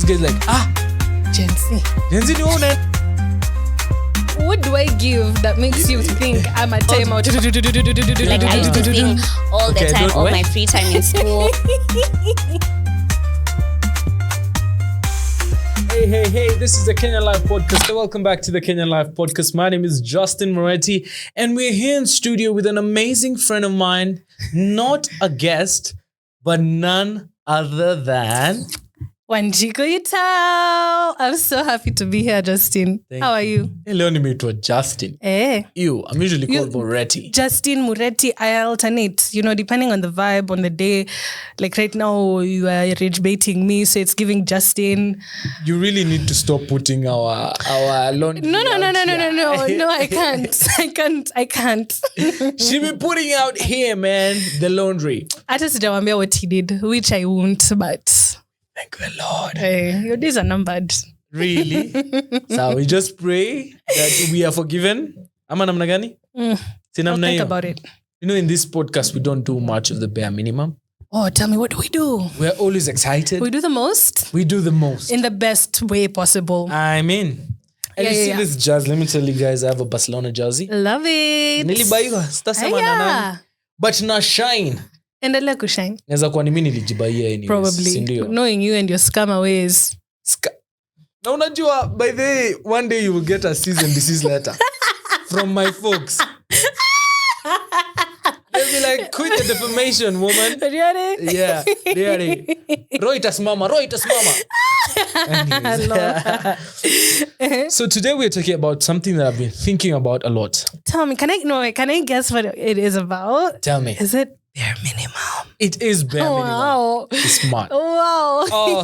This guy's like, Gen Z. Gen Z, What do I give that makes you think I'm a timeout? Like I used to think all the time, all my free time in school. Hey, this is the Kenyan Live Podcast. So welcome back to the Kenyan Live Podcast. My name is Justin Moretti, and we're here in studio with an amazing friend of mine, not a guest, but none other than... Wanjiko Yitao. I'm so happy to be here, Justin. How are you? Hello, nimeitwa Justin. You, I'm usually called Moretti. Justin, Moretti, I alternate, depending on the vibe, on the day. Like right now, you are rage baiting me, so it's giving Justin. You really need to stop putting our laundry. No, I can't. She be putting out here, man, the laundry. I just sijawambia what he did, which I won't, but... Thank the Lord. Hey, your days are numbered. Really? So we just pray that we are forgiven. Ama namna gani? I'll think about it. In this podcast, we don't do much of the bare minimum. Oh, tell me, what do we do? We're always excited. We do the most? We do the most. In the best way possible. I mean. And you see this jersey. Let me tell you guys, I have a Barcelona jersey. Love it. Nilibaiwa. Sitasema na nani. But na shine. Endelea kushine. Naweza kuwa ni mimi nilijibaia anyways. Probably. Knowing you and your scammer ways. Na unajua, by the way, one day you will get a cease and desist letter from my folks. They'll be like, quit the defamation, woman. Really? Yeah, really. Reuters mama. Anyways. So today we're talking about something that I've been thinking about a lot. Tell me, can I guess what it is about? Tell me. Is it bare minimum? It is bare minimum. Wow. It's smart. Wow. Oh,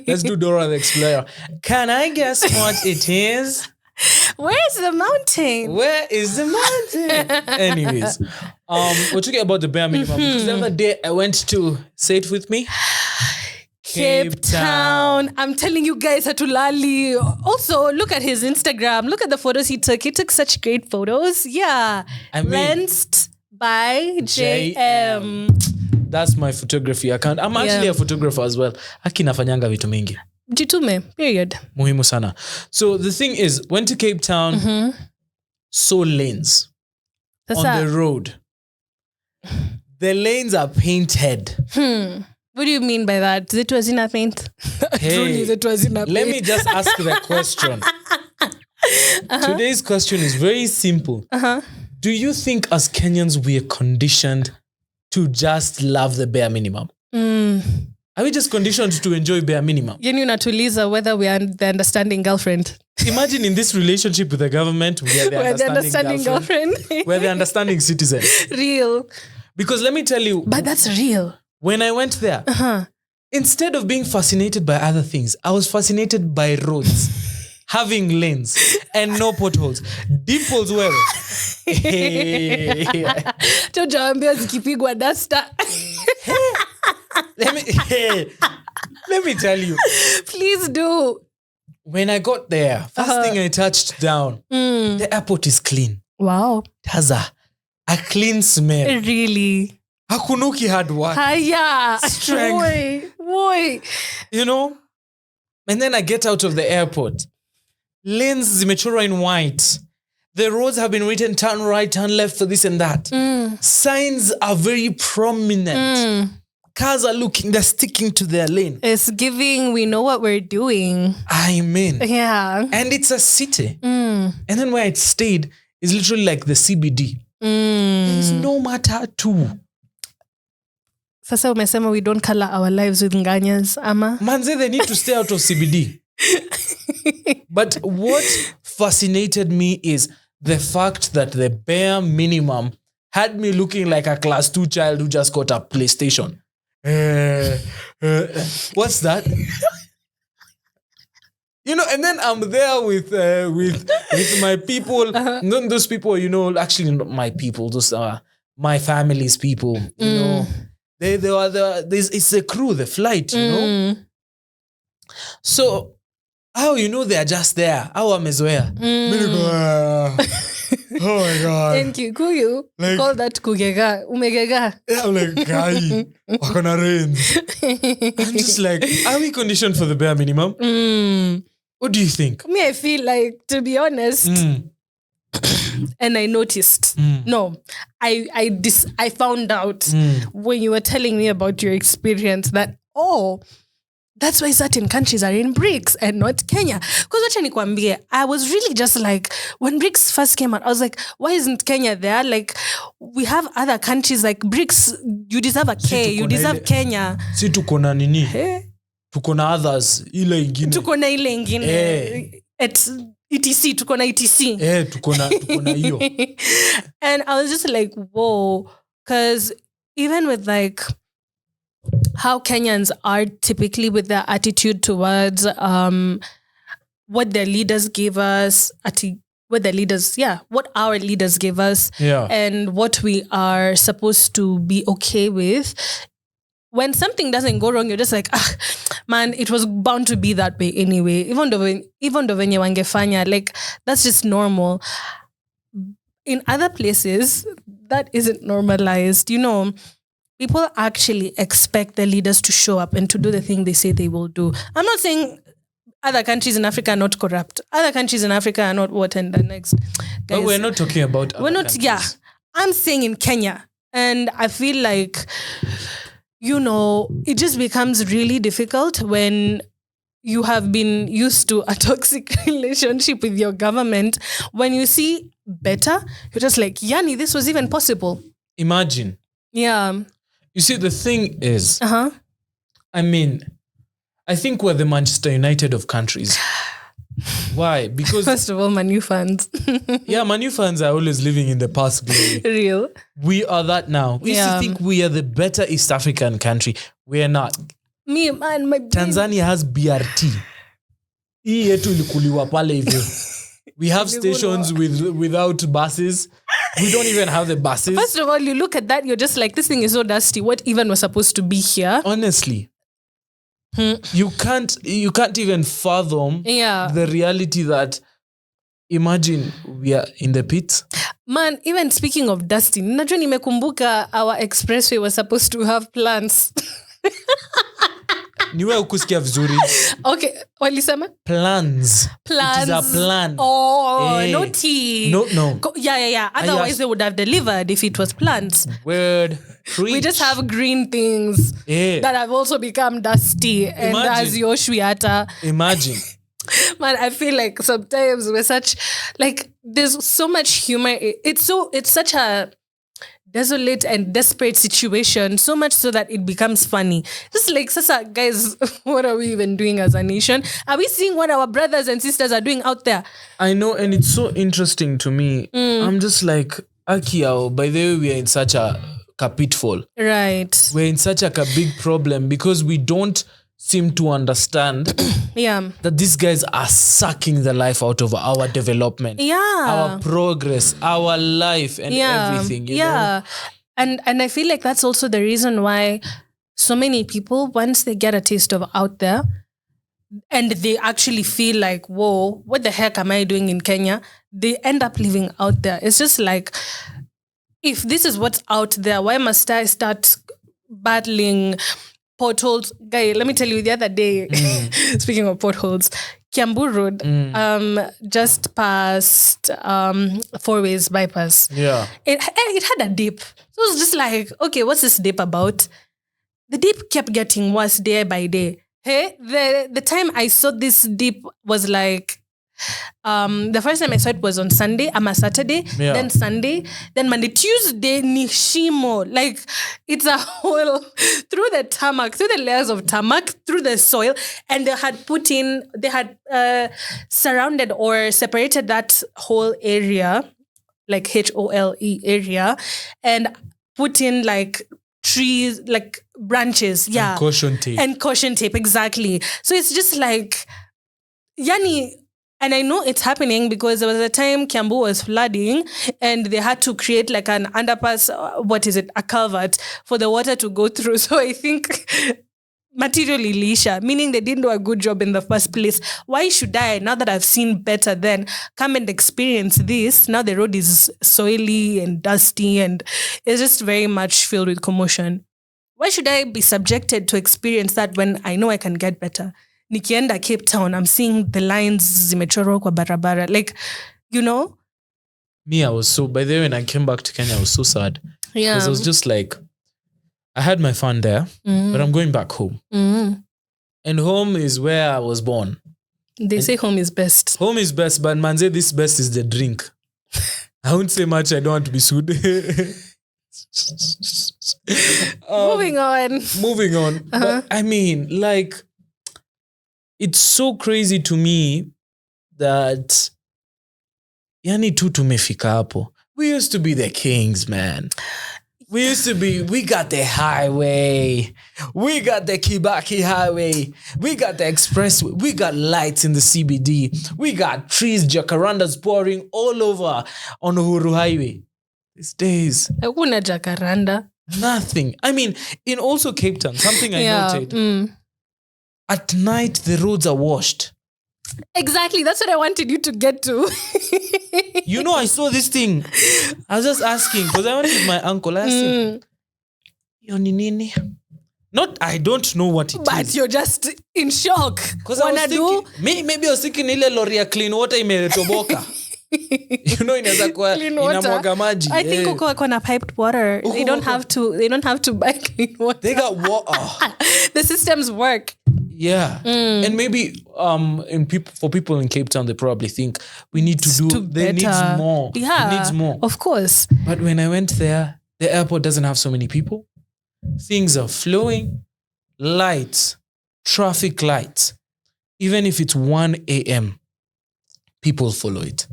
let's do Dora the Explorer. Can I guess what it is? Where's the mountain? Where is the mountain? Anyways, we're talking about the bare minimum because the other day I went to, say it with me, Cape Town. I'm telling you guys, Hatulali. Also, look at his Instagram. Look at the photos he took. He took such great photos. Yeah. Lensed by JM. That's my photography account. I'm actually a photographer as well. Aki nafanyanga vitu mingi. Jitume, period. Muhimu sana. So the thing is, went to Cape Town, saw lanes on the road. The lanes are painted. What do you mean by that? Zitwazina paint? Hey, let me just ask the question. Today's question is very simple. Do you think as Kenyans we are conditioned to just love the bare minimum? Are we just conditioned to enjoy bare minimum? Yenu natuliza whether we are the understanding girlfriend. Imagine in this relationship with the government, we are the understanding girlfriend. We're the understanding citizen. Real. Because let me tell you. But that's real. When I went there, instead of being fascinated by other things, I was fascinated by roads. Having lanes and no potholes. Dimples wewe. Tujaambia zikipigwa duster. Let me tell you. Please do. When I got there, first thing I touched down, the airport is clean. Wow. It has a clean smell. Really? Hakunuki hard work. Strength. Boy. And then I get out of the airport. Lanes zimechorwa in white. The roads have been written, turn right, turn left for this and that. Signs are very prominent. Cars are they're sticking to their lane. It's giving, we know what we're doing. I mean. Yeah. And it's a city. And then where it stayed is literally like the CBD. There's no matatu. Sasa umesema we don't color our lives with nganyas, ama? Manze, they need to stay out of CBD. But what fascinated me is the fact that the bare minimum had me looking like a class 2 child who just got a PlayStation. What's that? And then I'm there with my people. Not those people, actually not my people. Those are my family's people. They are it's a crew, the flight. So how they are just there? How wamezoea? Oh my God. In Kikuyu, we call that kugega. Umegega. Yeah, I'm like, guy, wakona rains. I'm just like, are we conditioned for the bare minimum? What do you think? Me, I feel like, to be honest, and I noticed. No, I found out when you were telling me about your experience that, that's why certain countries are in BRICS and not Kenya. Because wacha nikwambie, I was really just like, when BRICS first came out, I was like, why isn't Kenya there? Like, we have other countries like BRICS. You deserve a K. You deserve Kenya. Si tuko na nini? Tuko na others. Ile ingine. Tuko na ile ingine. It's ETC. Tuko na ETC. Tuko na hiyo. And I was just like, whoa. Because even with like how Kenyans are typically with their attitude towards what their leaders give us, what our leaders give us, and what we are supposed to be okay with. When something doesn't go wrong, you're just like, man, it was bound to be that way anyway. Even though when you wangefanya, like, that's just normal. In other places, that isn't normalized. You know, people actually expect their leaders to show up and to do the thing they say they will do. I'm not saying other countries in Africa are not corrupt. Other countries in Africa are not what and the next. Guys, but we're not talking about other countries. Yeah. I'm saying in Kenya. And I feel like, you know, it just becomes really difficult when you have been used to a toxic relationship with your government. When you see better, you're just like, Yani, this was even possible. Imagine. Yeah. You see, the thing is, I mean, I think we're the Manchester United of countries. Why? Because first of all, Manu fans. Yeah, Manu fans are always living in the past glory. Real. We are that now. We used to think we are the better East African country. We are not. Me, man, my Tanzania has BRT. Hii yetu ilikuliwa pale hivyo. We have stations without buses. We don't even have the buses. First of all, you look at that, you're just like, this thing is so dusty. What even was supposed to be here? Honestly. You can't even fathom the reality that, imagine we are in the pits. Man, even speaking of dusty, najua nimekumbuka our expressway was supposed to have plants. Niwe ukusikia vizuri. Okay, walisema? Plans. It is a plan. Oh, no tea. No. Yeah. Otherwise, they would have delivered if it was plants. Word. Preach. We just have green things that have also become dusty. And as Yoshwiata. Imagine. Man, I feel like sometimes we're such, like, there's so much humor. It's such a desolate and desperate situation, so much so that it becomes funny. Just like, Sasa, guys, what are we even doing as a nation? Are we seeing what our brothers and sisters are doing out there? I know, and it's so interesting to me. I'm just like, Akiao, by the way, we are in such a pitfall. Right. We're in such a big problem because we don't seem to understand that these guys are sucking the life out of our development, our progress, our life, and everything. You know? And I feel like that's also the reason why so many people, once they get a taste of out there, and they actually feel like, whoa, what the heck am I doing in Kenya? They end up living out there. It's just like, if this is what's out there, why must I start battling potholes? Guy, let me tell you, the other day, speaking of potholes, Kiambu Road, just past Four-Ways bypass. Yeah. It had a dip. So it was just like, okay, what's this dip about? The dip kept getting worse day by day. Hey, the time I saw this dip was like, the first time I saw it was on Sunday, Saturday, then Sunday, then Monday, Tuesday, Nishimo. Like, it's a whole, through the tarmac, through the layers of tarmac, through the soil, and they had surrounded or separated that whole area, like HOLE area, and put in like trees, like branches, and caution tape, exactly. So it's just like, Yani. And I know it's happening because there was a time Kiambu was flooding and they had to create like an underpass, a culvert for the water to go through. So I think material ilisha, meaning they didn't do a good job in the first place. Why should I, now that I've seen better, then come and experience this? Now the road is soily and dusty and it's just very much filled with commotion. Why should I be subjected to experience that when I know I can get better? Nikienda Cape Town, I'm seeing the lines zimechorwa kwa barabara. Like, you know? Me, I was so, by the way, when I came back to Kenya, I was so sad. Yeah. Because I was just like, I had my fun there, but I'm going back home. And home is where I was born. They say home is best. Home is best, but man say this best is the drink. I won't say much, I don't want to be sued. Moving on. But I mean, like, it's so crazy to me that yani tu tumefika hapo. We used to be the kings, man. We got the highway. We got the Kibaki highway. We got the expressway. We got lights in the CBD. We got trees, jacarandas pouring all over on Uhuru Highway. These days. Hakuna jacaranda. Nothing. I mean, in also Cape Town, something I noted. At night, the roads are washed. Exactly. That's what I wanted you to get to. You know, I saw this thing. I was just asking because I went with my uncle. I asked him, Yoni nini? Not, I don't know what it is. But you're just in shock. Because I was thinking, maybe I was thinking ile lori ya clean water imetoboka. You know, inaweza kuwa inamwaga maji. I think uko wako na piped water. They don't have to buy clean water. They got water. The systems work. Yeah. And maybe for people in Cape Town, they probably think we need to do they need more. Yeah. It needs more. Of course. But when I went there, the airport doesn't have so many people. Things are flowing. Lights, traffic lights. Even if it's 1 a.m., people follow it.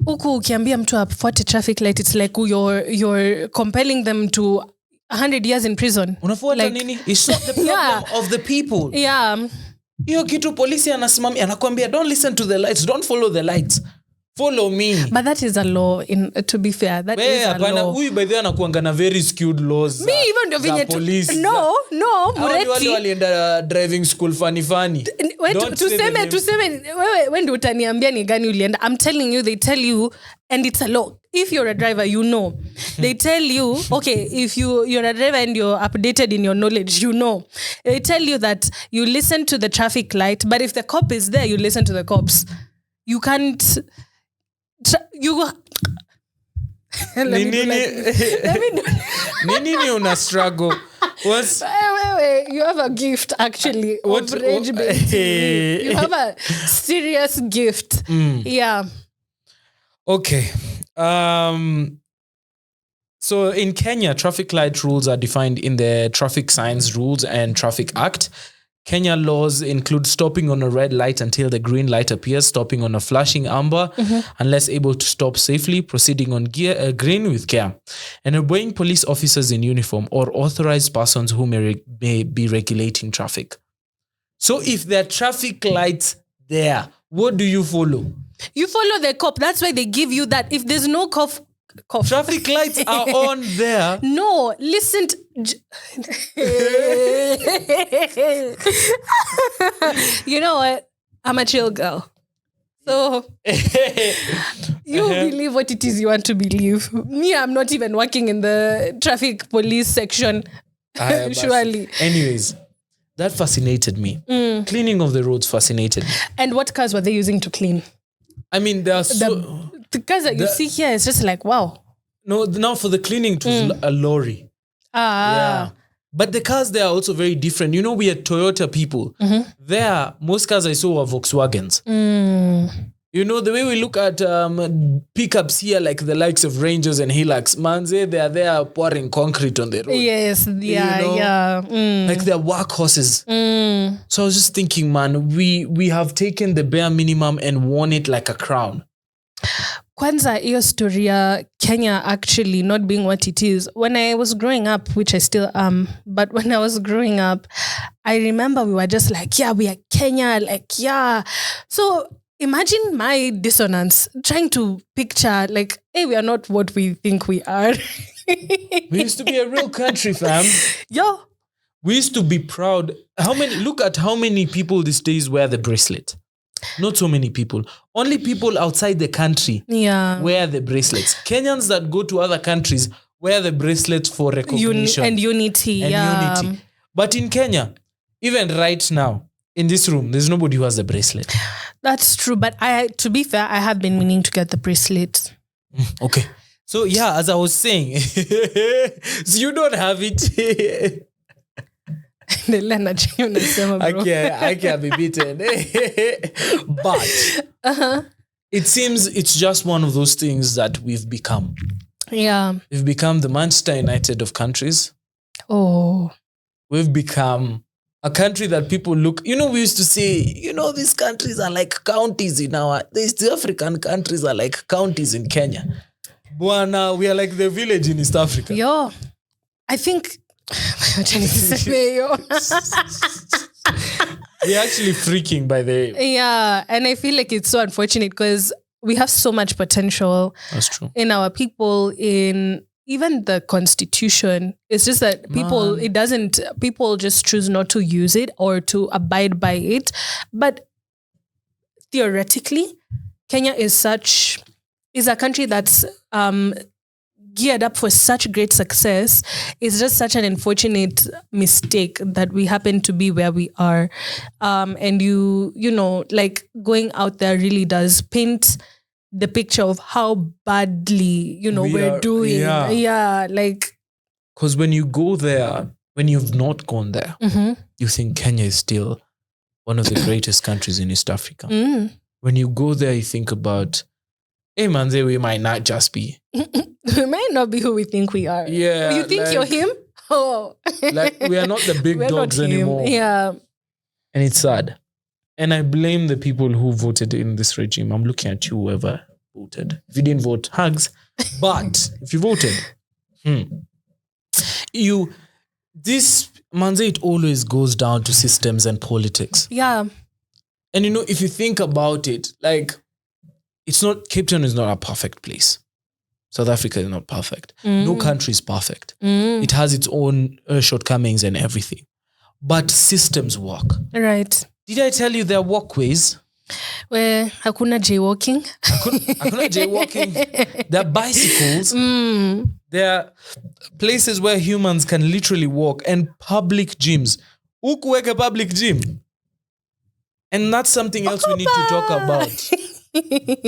Huku ukiambia mtu afuate traffic light, it's like you're compelling them to 100 years in prison. Unafuata nini? It's not the problem of the people. Yeah. Hiyo kitu polisi anasimamia anakuambia don't listen to the lights, don't follow the lights. Follow me. But that is a law, to be fair. That is a law. Huyu by the way anakuanga na very skewed laws. Me even ndio venye police. No, Mureti. Wale walienda driving school funny. Tuseme wewe ndio utaniambia ni gani ulienda. I'm telling you, they tell you, and it's a law. If you're a driver, you know. They tell you, okay, if you're a driver and you're updated in your knowledge, you know. They tell you that you listen to the traffic light, but if the cop is there, you listen to the cops. You can't... Let me do Nini una struggle. Wait, you have a gift actually of rage bait. You have a serious gift. Yeah. Okay. So in Kenya, traffic light rules are defined in the Traffic Signs Rules and Traffic Act. Kenya laws include stopping on a red light until the green light appears, stopping on a flashing amber unless able to stop safely, proceeding on green with care, and obeying police officers in uniform or authorized persons who may be regulating traffic. So if there are traffic lights there, what do you follow? You follow the cop. That's why they give you that. If there's no cough. Traffic lights are on there. No, listen. You know what? I'm a chill girl. So you believe what it is you want to believe. Me, I'm not even working in the traffic police section. Surely. Anyways, that fascinated me. Cleaning of the roads fascinated me. And what cars were they using to clean? I mean, there are the cars that you see here, it's just like, wow. No, now for the cleaning, it was a lorry. Yeah. But the cars there are also very different. You know, we are Toyota people. There, most cars I saw were Volkswagens. You know, the way we look at pickups here, like the likes of Rangers and Hilux, man, they are there pouring concrete on the road. Yes, yeah. Like they're workhorses. So I was just thinking, man, we have taken the bare minimum and worn it like a crown. Kwanza, hiyo story ya Kenya actually not being what it is. When I was growing up, which I still am, but when I was growing up, I remember we were just like, yeah, we are Kenya, like, yeah. So imagine my dissonance, trying to picture, like, hey, we are not what we think we are. We used to be a real country, fam. Yo. We used to be proud. Look at how many people these days wear the bracelet. Not so many people. Only people outside the country wear the bracelets. Kenyans that go to other countries wear the bracelets for recognition. And unity. But in Kenya, even right now, in this room, there's nobody who has the bracelet. That's true. But to be fair, I have been meaning to get the bracelet. Okay. So yeah, as I was saying, so you don't have it. I can't be beaten. But it seems it's just one of those things that we've become. Yeah. We've become the Manchester United of countries. Oh. We've become a country that people look... we used to say, these countries are like counties in the East African countries are like counties in Kenya. Buana, we are like the village in East Africa. Yo, I think... We're actually freaking by the way. Yeah, and I feel like it's so unfortunate because we have so much potential. That's true. In our people, in even the constitution. It's just that people just choose not to use it or to abide by it. But theoretically, Kenya is a country that's geared up for such great success. It's just such an unfortunate mistake that we happen to be where we are. And like going out there really does paint the picture of how badly, we're doing. Yeah. Like, because when you go there, when you've not gone there, you think Kenya is still one of the greatest countries in East Africa. When you go there, you think about, hey man, we might not just be. We might not be who we think we are. Yeah. You think you're him? Oh. Like we are not the big dogs anymore. Yeah. And it's sad. And I blame the people who voted in this regime. I'm looking at you, whoever voted. If you didn't vote, hugs. But if you voted, it always goes down to systems and politics. Yeah. And if you think about it, like, Cape Town is not a perfect place. South Africa is not perfect. No country is perfect. It has its own shortcomings and everything. But systems work. Right. Did I tell you there are walkways? Where hakuna jaywalking. Hakuna jaywalking. There are bicycles. There are places where humans can literally walk, and public gyms. Ukuweka public gym. And that's something else we need to talk about.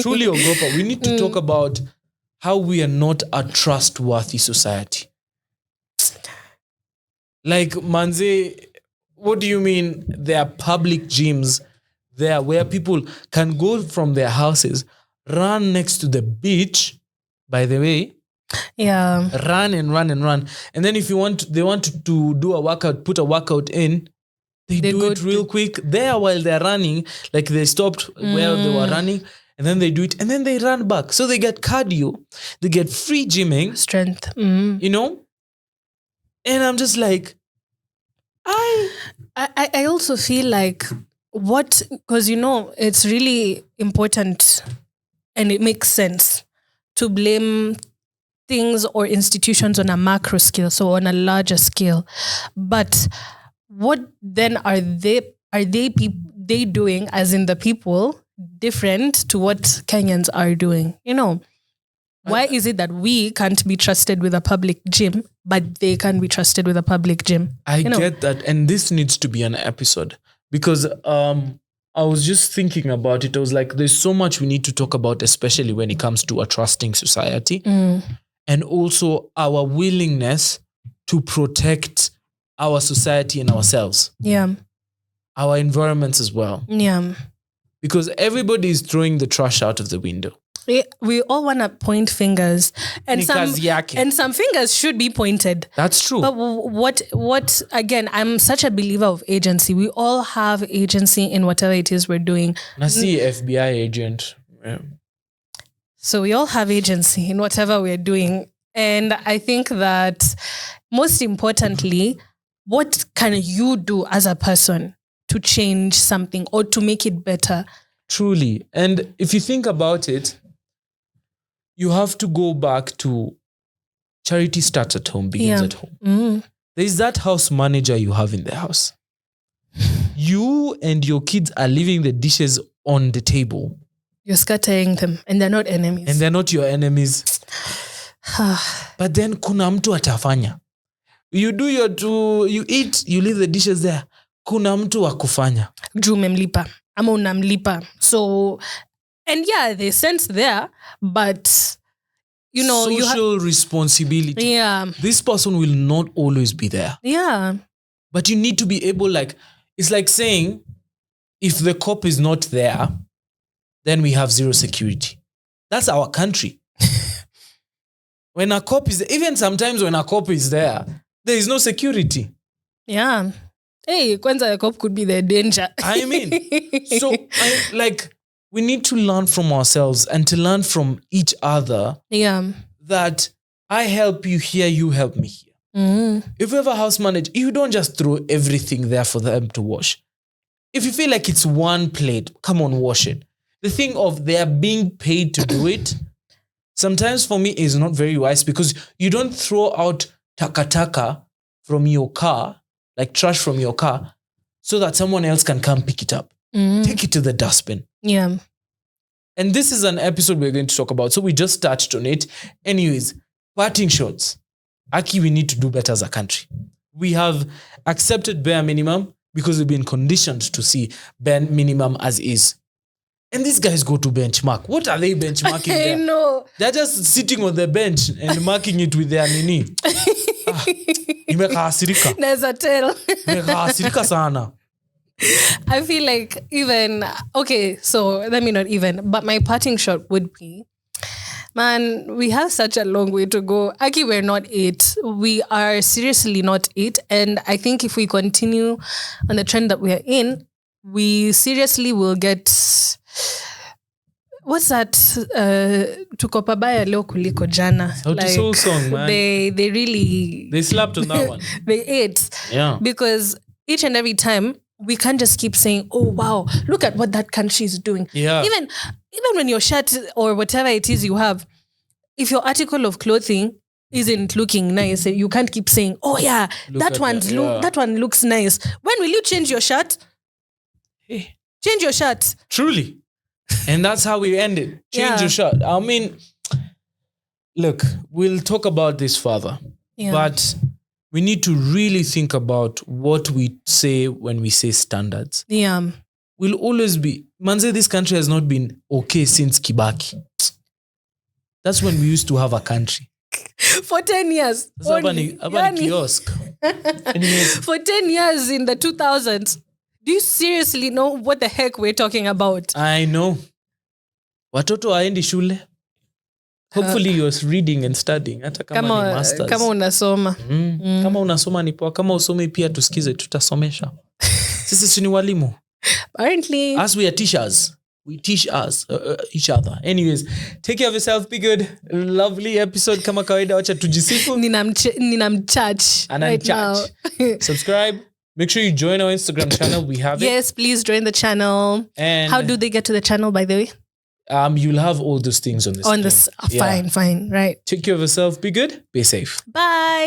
Truly, Ogopa, we need to talk about how we are not a trustworthy society. Like, Manze, what do you mean there are public gyms there where people can go from their houses, run next to the beach, by the way. Yeah. Run and run and run. And then if they want to do a workout, put a workout in, they do it real quick there while they're running. Like they stopped where they were running and then they do it and then they run back. So they get cardio, they get free gymming. Strength. And I'm just like, I also feel like because it's really important and it makes sense to blame things or institutions on a macro scale, so on a larger scale. But what then are they doing, as in the people, different to what Kenyans are doing? Why is it that we can't be trusted with a public gym, but they can be trusted with a public gym? I get that. And this needs to be an episode because I was just thinking about it. I was like, there's so much we need to talk about, especially when it comes to a trusting society and also our willingness to protect our society and ourselves. Yeah. Our environments as well. Yeah. Because everybody is throwing the trash out of the window. We all want to point fingers, and some fingers should be pointed. That's true. But what again? I'm such a believer of agency. We all have agency in whatever it is we're doing. I see FBI agent. Yeah. So we all have agency in whatever we're doing, and I think that most importantly, what can you do as a person to change something or to make it better? Truly, and if you think about it, you have to go back to charity starts at home, begins at home. There's that house manager you have in the house. You and your kids are leaving the dishes on the table. You're scattering them and they're not enemies. And they're not your enemies. But then kuna mtu atafanya. You eat, you leave the dishes there. Kuna mtu wa kufanya. Juu memlipa. Ama unamlipa. So, and yeah, there's sense there, but you know, social responsibility. Yeah. This person will not always be there. Yeah. But you need to be able, like, it's like saying, if the cop is not there, then we have zero security. That's our country. When a cop is, even sometimes when a cop is there is no security. Yeah. Hey, kwanza a cop could be the danger. I mean, so we need to learn from ourselves and to learn from each other. Yeah. That I help you here, you help me here. Mm-hmm. If you have a house manager, you don't just throw everything there for them to wash. If you feel like it's one plate, come on, wash it. The thing of they're being paid to do it, sometimes for me is not very wise, because you don't throw out takataka from your car, like trash from your car, so that someone else can come pick it up. Mm-hmm. Take it to the dustbin. Yeah. And this is an episode we're going to talk about. So we just touched on it. Anyways, parting shots. Aki, we need to do better as a country. We have accepted bare minimum because we've been conditioned to see bare minimum as is. And these guys go to benchmark. What are they benchmarking there? I know. They're just sitting on the bench and marking it with their nini. Nimekasirika. Neza tell. Nimekasirika sana. I feel like even, okay, so let me not even, but my parting shot would be, man, we have such a long way to go. Aki, we're not 8. We are seriously not 8. And I think if we continue on the trend that we are in, we seriously will get, what's that? Tuko pabaya leo kuliko jana. Like, soul song, man. They really... They slapped on that one. They ate. Yeah. Because each and every time, we can't just keep saying, oh, wow, look at what that country is doing. Yeah. Even when your shirt or whatever it is you have, if your article of clothing isn't looking nice, you can't keep saying, oh, yeah, that one looks nice. When will you change your shirt? Hey. Change your shirt. Truly. And that's how we end it. Change your shirt. I mean, look, we'll talk about this further. Yeah. But we need to really think about what we say when we say standards. Yeah. We'll always be... Manze, this country has not been okay since Kibaki. That's when we used to have a country. For 10 years. Kiosk. For 10 years in the 2000s. Do you seriously know what the heck we're talking about? I know. Watoto waendi shule. Hopefully you're reading and studying. Hata kama ni masters. Kama unasoma. Kama unasoma ni poa. Kama usome pia tusikize, tutasomesha. Sisi ni walimu. Apparently. As we are teachers, we teach each other. Anyways, take care of yourself. Be good. Lovely episode. Kama kawaida, wacha tujisifu. Ninamcharge. Right now. Subscribe. Make sure you join our Instagram channel. We have it. Yes, please join the channel. And how do they get to the channel, by the way? You'll have all those things on this. Fine, right. Take care of yourself. Be good. Be safe. Bye.